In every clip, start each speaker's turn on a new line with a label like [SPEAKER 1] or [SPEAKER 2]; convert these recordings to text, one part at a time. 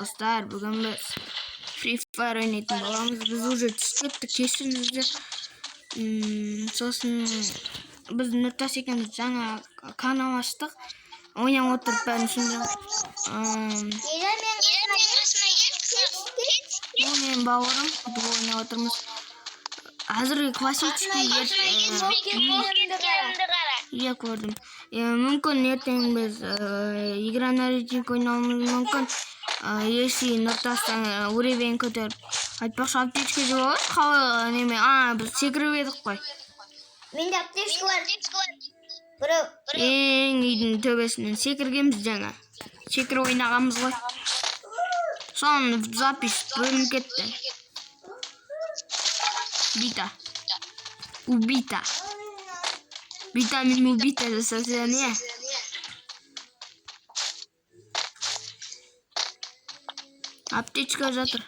[SPEAKER 1] Dostlar bugün biz Free Fire oynayalım. Babamız biz уже түсіп кешіріңіздер. Сосын біз Нұртас екеуміз жаңа канал аштық. Ойнап отырып бәрін түсіндірем. Бұл менің бауырым. Бұл ойнап отырмыз. Қазіргі классический иә көрдім. Мүмкін ертең біз игра на рейтинг ойнауымыз мүмкін. Если Нұртастан уровень көтеріп айтпақшы аптечка деп алады. Қалай неме? Біз секіріп едік қой.
[SPEAKER 2] Менде аптечка бар.
[SPEAKER 1] Ең үйдің төбесінен секіргенбіз жаңа. Секіріп ойнағанбыз ғой. Соны запись бөлініп кетті. Бита. Убита. Витамин убита жасаса не? Аптечка жатыр.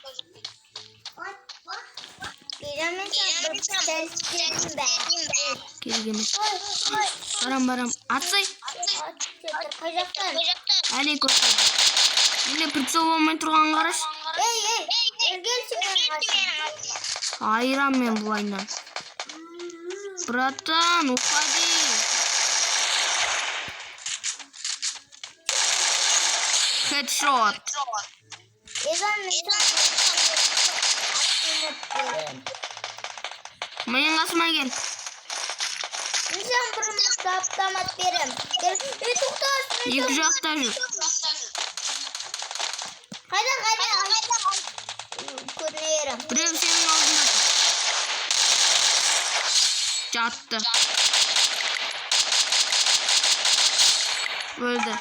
[SPEAKER 1] Келгенмін. Барам. Атсай. Әлі көрсейді. Әлі прицел болмай тұрған қараш. Айрам мен бұл айнан. Братан, уходи. Хедшот. Менің қасыма кел.
[SPEAKER 2] Сен бұрымызды автомат берем.
[SPEAKER 1] Екі жақта жүр.
[SPEAKER 2] Қайда? Көрінерім.
[SPEAKER 1] Біреу сенің алдында. Жатты. Өлді.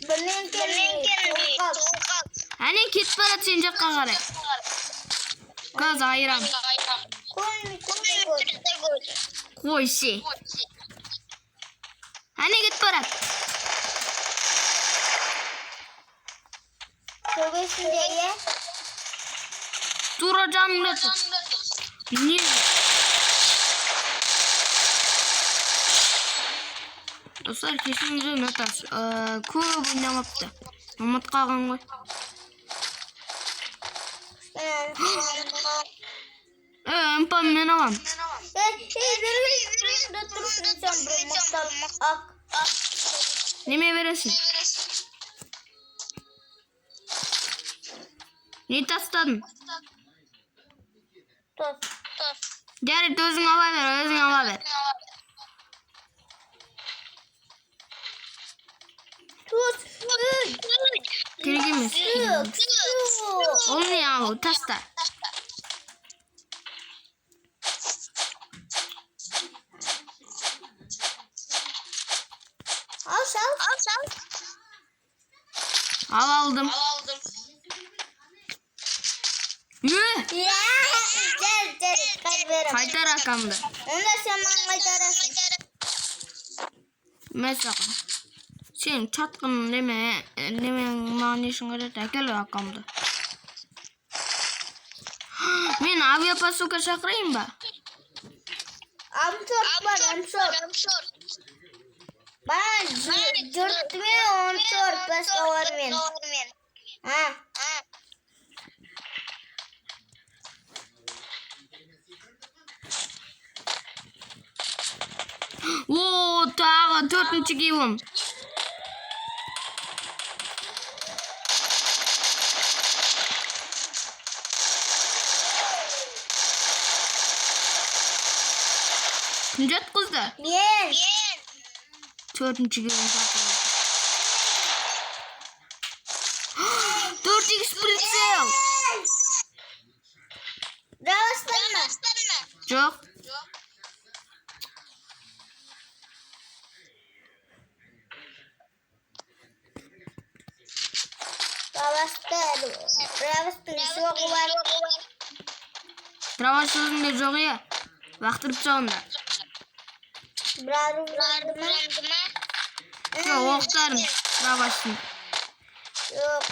[SPEAKER 2] Бірінен келмей.
[SPEAKER 1] Әне кетіп барады сен жаққа қарай. Газ айрам. Қой се. Әне кетіп барады.
[SPEAKER 2] Төбесінде е?
[SPEAKER 1] Тура жанында тұр. Не? Достар, кешіріңіздер Нұртас. Көп ойнамапты. Ұмыт қалған ғой. Ымпам мен алам. Неме бересің? Не тастадың? Жарайды, өзің ала бер. Керек емес. Ол не алу? Таста. Алдым. Қайтар акамды.
[SPEAKER 2] Онда сен маған қайтарасың.
[SPEAKER 1] Мәсақын. Сен чатқын немен маған ешін қажет әкел акамды. Мен авиапасука шақырайын ба?
[SPEAKER 2] Амшорт бар. Бана жұртымен амшорт басқалармен.
[SPEAKER 1] О, тағы 4-ші килом. Кім жатқызды?
[SPEAKER 2] Мен.
[SPEAKER 1] 4-ші килом тартып. 4x прицел.
[SPEAKER 2] Дауыстан ма?
[SPEAKER 1] Жоқ.
[SPEAKER 2] Дауыстың жоғы бар.
[SPEAKER 1] Травашызында жоқ е. Вақтырып жағында.
[SPEAKER 2] Бұрару бұрады ма?
[SPEAKER 1] Жоқ, оқтарын травашын.
[SPEAKER 2] Жоқ.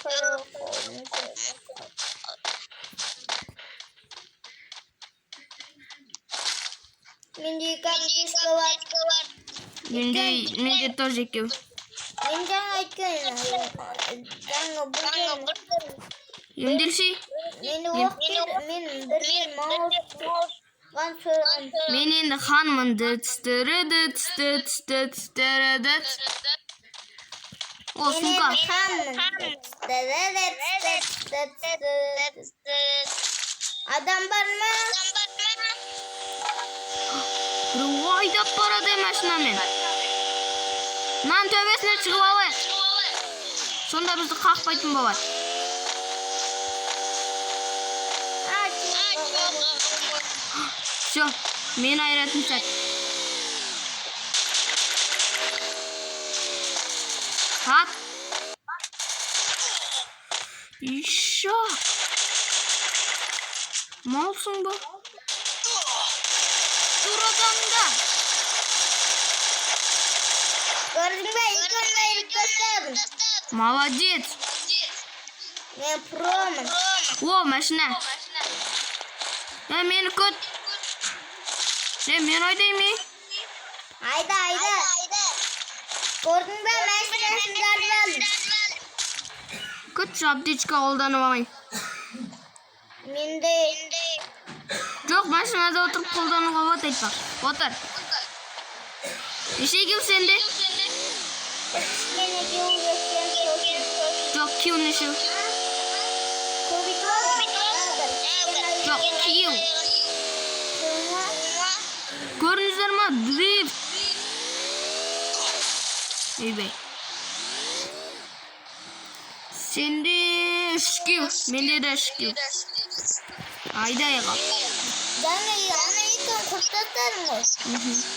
[SPEAKER 2] Менде екі аптечка бар.
[SPEAKER 1] Менде тоже екеу.
[SPEAKER 2] Мен жаңа айтқан
[SPEAKER 1] Емделші.
[SPEAKER 2] Мені оқиды, мен бірден мауызған сөйлем.
[SPEAKER 1] Мен енді ханмын. О, сумка.
[SPEAKER 2] Адам бар ма?
[SPEAKER 1] Бір айдап барады машинамен. Нан төбесіне шығып алайық. Сонда бізді қақпайтын болады. Все, мен айыратын сәт. Ат. Еще. Малсың ба? Дурадаңда.
[SPEAKER 2] Көрдің бе, екеуін айырып тастадым.
[SPEAKER 1] Молодец.
[SPEAKER 2] Мен промын.
[SPEAKER 1] О, машина. Мені көт. Мен айдаймын.
[SPEAKER 2] Айда. Көрдің бе, машинасын жарып алдым.
[SPEAKER 1] Көт аптечка қолданып алайын.
[SPEAKER 2] Менде.
[SPEAKER 1] Жоқ, машинада отырып қолдануға болады айтпақ. Отыр. Неше кеу сенде?
[SPEAKER 2] Кішкене кеу өткен сосын.
[SPEAKER 1] Жоқ, кеу неше? Жоқ, кеу. Көріңіздер ма? Дрифт. Ейбей. Сенде үш кеу. Менде де үш кеу. Айдайға.
[SPEAKER 2] Жаңа екеуін құртаттадым ғой.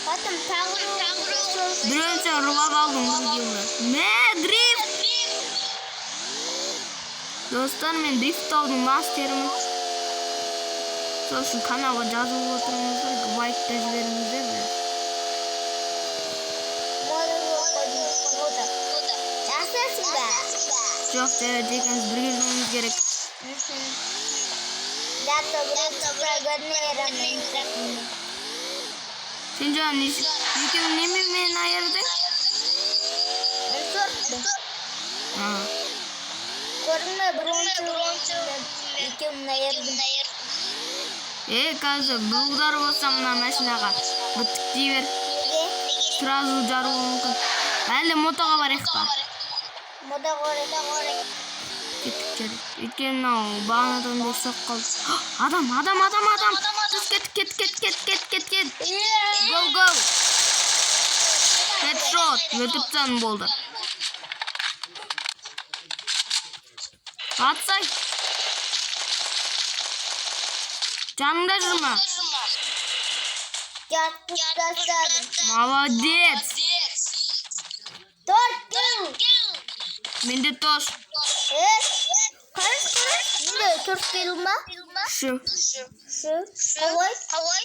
[SPEAKER 2] Потом тағыру.
[SPEAKER 1] Біреуін сен ұрып алдың видеоны. Мә, дрифт. Достар, мен дрифт алдың мастерімін. Сосын каналға жазып отырыңыздар, лайкты жіберіңіздер.
[SPEAKER 2] Жасырсың ба?
[SPEAKER 1] Жоқ, жарайды, екеуміз бірге жүруіміз керек.
[SPEAKER 2] Зато көрнерім.
[SPEAKER 1] Сен жаңа екеуің немен айырдың?
[SPEAKER 2] Сұртты. Көрдің бе, бірінші екеуін айырдым.
[SPEAKER 1] Қазір бұлдар болса мына машинаға бүттіктей бер. Сразу жаруы мүмкін. Әлі мотоға барайық па?
[SPEAKER 2] Мотоға барайық.
[SPEAKER 1] Кеттік жарайды. Өйткені мынау бағанадан бері соқ қалды. Адам. Түс кет. Go. Headshot. Өтіп тан болды. Атсай. Жаныңда жүрма.
[SPEAKER 2] Жатып тастадым.
[SPEAKER 1] Молодец.
[SPEAKER 2] 4 кеу.
[SPEAKER 1] Менде тош.
[SPEAKER 2] Қараш. Менде 4 кеу ма?
[SPEAKER 1] Шу.
[SPEAKER 2] Қалай?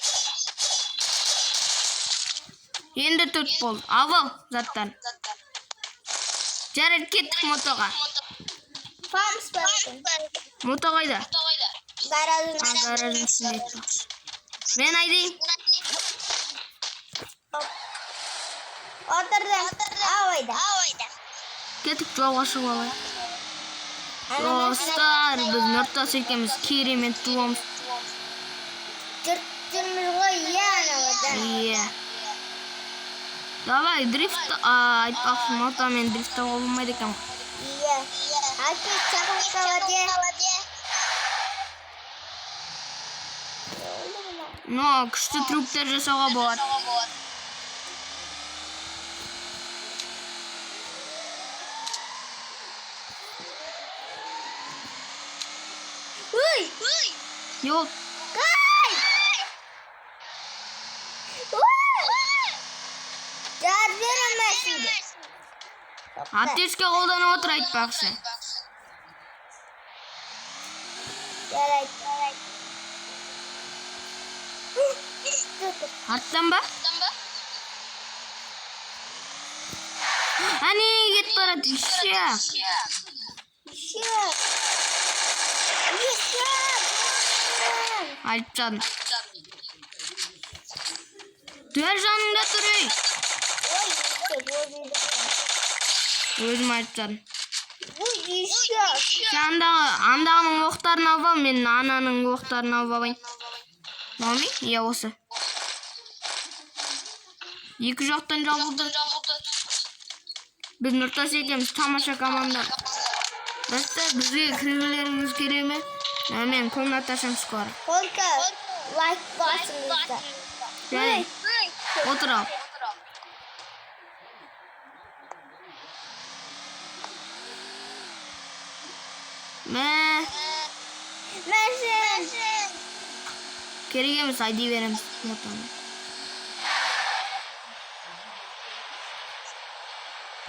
[SPEAKER 1] Енді 4 болды. Авал заттан. Жарайды, кеттік мотоға.
[SPEAKER 2] Фамс бардың.
[SPEAKER 1] Мото қайда?
[SPEAKER 2] Гаражын
[SPEAKER 1] ішінде. Мен айдайын.
[SPEAKER 2] Отырдым. Авайда.
[SPEAKER 1] Кеттік жолға шығып алайық. Достар, біз Нұртас екеуміз керемет туамыз.
[SPEAKER 2] Жүрттіміз ғой,
[SPEAKER 1] Иә. Давай, дрифт айтпақшы, мотомен дрифт болмайды екен.
[SPEAKER 2] Иә. Әке чақырып қалады.
[SPEAKER 1] Күшті трюктер жасауға болады. Yok. Ateşke қолданып отыр айтпақшы. Арттан ба? Әне кет барады. Айтпадым. Дәл жаныңда тұр ей. Өзім айтпадым. Sen andağının oqtarını alып al, мен ананың оқтарын алып алайын. Мами? Иә, осы. Екі жақтан жабылды. Біз нұртас екеуміз тамаша команда. Достар, бізге кіргілеріңіз керек ме? Мен комната ашам скоро.
[SPEAKER 2] Только лайк басыңыздар.
[SPEAKER 1] Жарай. Отыр ал.
[SPEAKER 2] Мәсін.
[SPEAKER 1] Керек емес, айди береміз.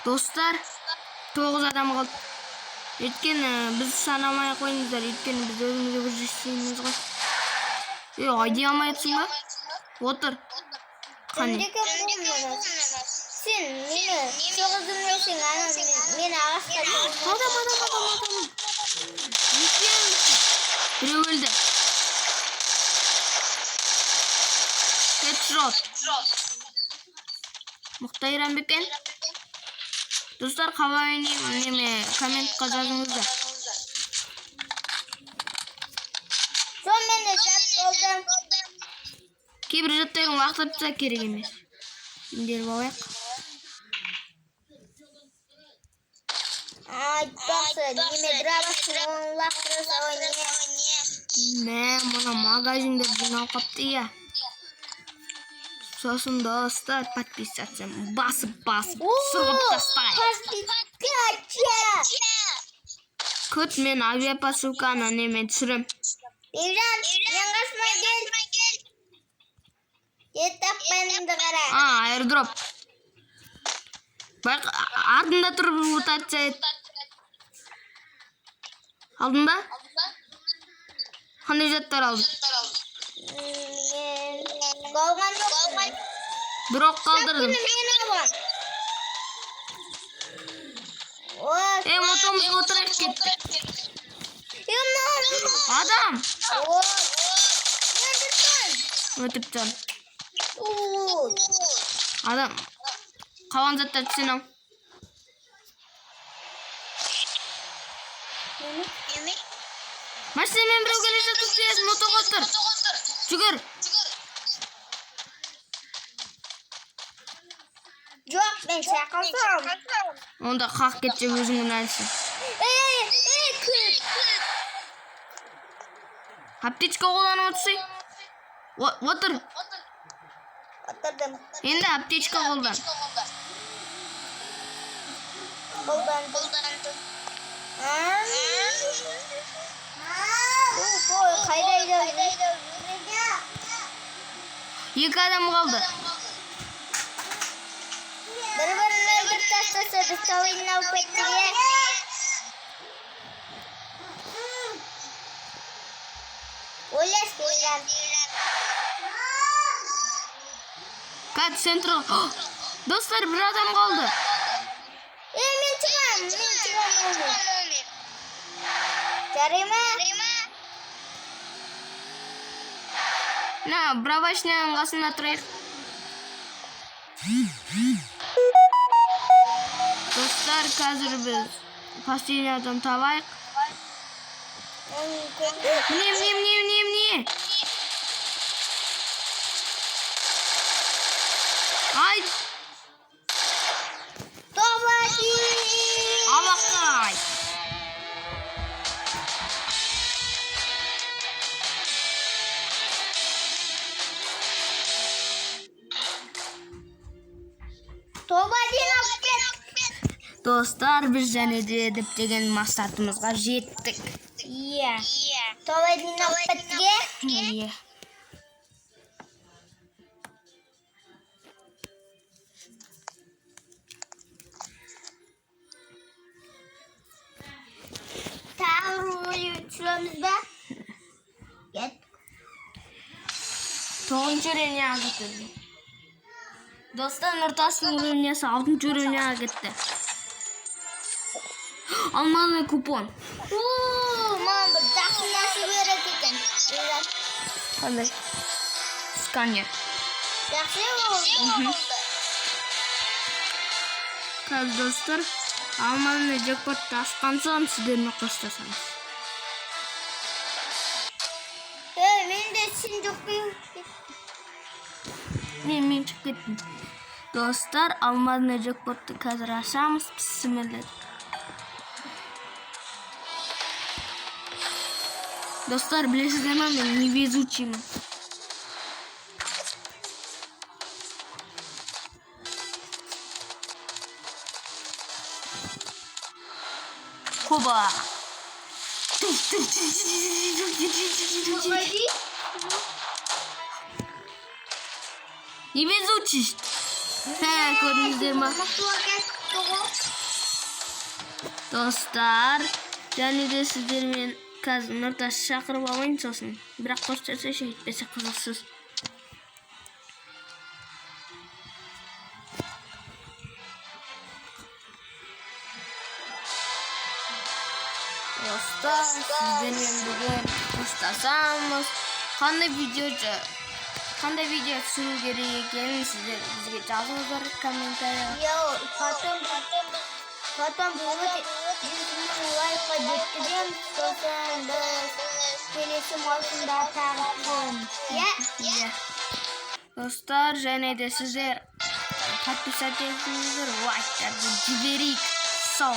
[SPEAKER 1] Достар, 9 адам қалды. Өйткені біз санамай қойыңыздар, өйткені біз өзімізге бір жүйсейміз ғой. Айди алмай атсың ба? Отыр. Қане?
[SPEAKER 2] Сен мені соғыздырмайсың, мені ағасқа соғыздырмайсың.
[SPEAKER 1] Адам. Біреу өлді. Headshot. Мұқтайран бекен. Достар, қалай ойнаймын, комментқа жазыңыздар.
[SPEAKER 2] Сонымен де жат болдым.
[SPEAKER 1] Кейбір жаттайын уақытта керек емес. Сендер болайық.
[SPEAKER 2] Айтпақшы, неме драбасын оң лақтырса ойне.
[SPEAKER 1] Мұна магазинді жинау қапты, иә. Сосын достар, подписаться басып, сұрғып тастай. Күт, мен авиапасылканы немен түсірім.
[SPEAKER 2] Бейжан, мен қасмай кел. Еттап бәнімді қара.
[SPEAKER 1] Airdrop. Бақ, артында тұрып мутация ет. Алдың ба? Қандай жаттар алдың?
[SPEAKER 2] Қалған жоқпын.
[SPEAKER 1] Бір оқ қалдырдым. Мотомыз отырайық кетті. Адам! Өтіп тұр. Адам, қалған заттар түсен ал. Машина мен біреу келе жатып тез мотоға тұр. Жүгір.
[SPEAKER 2] Жоқ, мен шақалсам.
[SPEAKER 1] Онда қақ кетсе өзіңін әлсі.
[SPEAKER 2] Күт.
[SPEAKER 1] Аптечка қолданып отырсың. Отыр.
[SPEAKER 2] Отырдым.
[SPEAKER 1] Енді аптечка қолдан.
[SPEAKER 2] Қолданды. Қайда
[SPEAKER 1] Екі адам қалды.
[SPEAKER 2] Бір-біріне бір тастаса біз ойын алып кеттіге. Ойлас бейжан.
[SPEAKER 1] Кәт, сен тұр. Достар, бір адам қалды.
[SPEAKER 2] Мен шығам. Жарай ма?
[SPEAKER 1] Бравашняның қасына тұрайық. Достар, қазір біз последний адам табайық. Міне. Ай!
[SPEAKER 2] Тоғбаки!
[SPEAKER 1] Алақай!
[SPEAKER 2] Тоғбаки алып кет!
[SPEAKER 1] Достар, біз және де діптеген мақсатымызға жеттік.
[SPEAKER 2] Иә. Тоғбаки алып кетке?
[SPEAKER 1] Иә.
[SPEAKER 2] Түсіреміз бә? Кет.
[SPEAKER 1] 9-шы уровняға кетті. Достар, Нұртастың уровнясы 6-шы уровняға кетті. Алманы купон.
[SPEAKER 2] Мам, бір жақсы нәрсе береді екен.
[SPEAKER 1] Қандай? Сканер.
[SPEAKER 2] Жақсы болды.
[SPEAKER 1] Қазір достар, Алманы жекпотты ашқан соң сіздермен қоштасамыз.
[SPEAKER 2] Менде сен жоқ қой.
[SPEAKER 1] Мен шығып кеттім. Достар, алманы жекпотты қазір ашамыз. Бісміллә. Достар, білесіздер ме, мен невезучиймін. Хоба! Невезучий! Көрдіңіздер ме? Достар, және де сіздермен қазір Нұртас шақырып алайын сосын. Бірақ қоштаса шейтпесе қызықсыз. Достар, сіздермен бүгін қоштасамыз. Қандай видео түсіру керек екенін сіздер бізге жазыңыздар комментария.
[SPEAKER 2] Потом будет лайкқа жеткізем, сосын біз келесі маусымда тағып. Иә?
[SPEAKER 1] Достар, және де сіздер подписать етіңіздер, лайктарды жіберейік. Сау